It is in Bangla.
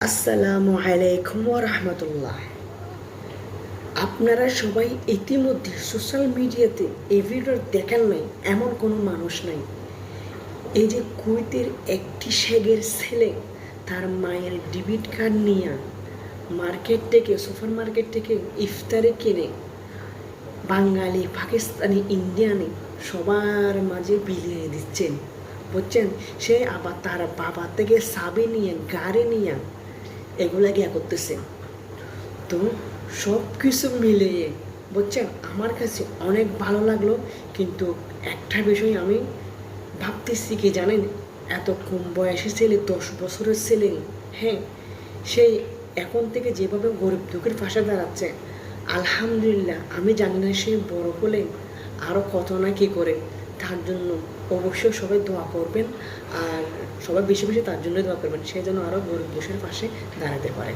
আসসালামু আলাইকুম ওয়া রাহমাতুল্লাহ। আপনারা সবাই ইতিমধ্যে সোশ্যাল মিডিয়াতে এই ভিডিও দেখেন নাই এমন কোনো মানুষ নাই। এই যে কুয়েতের একটি শেখের ছেলে তার মায়ের ডেবিট কার্ড নিয়ে মার্কেট থেকে সুপার মার্কেট থেকে ইফতারে কিনে বাঙালি পাকিস্তানি ইন্ডিয়ানি সবার মাঝে বিলিয়ে দিচ্ছেন, বুঝছেন? সে আবার তার বাবা থেকে চাবি নিয়ে গাড়ি নিয়ে এগুলা গিয়া করতেছে। তো সব কিছু মিলিয়ে বুঝছেন আমার কাছে অনেক ভালো লাগলো। কিন্তু একটা বিষয় আমি ভাবতেছি কি জানেন, এত কম বয়সী ছেলে, 10 বছরের ছেলে, হ্যাঁ, সেই এখন থেকে যেভাবে গরিব দুঃখের পাশে দাঁড়াচ্ছে, আলহামদুলিল্লাহ। আমি জানি না সে বড় হলে আরও কত না কী করে। তার জন্য অবশ্যই সবাই দোয়া করবেন, আর সবাই বেশি বেশি তার জন্যই দোয়া করবেন, সে যেন আরও গরিব দুঃখের পাশে দাঁড়াতে পারে।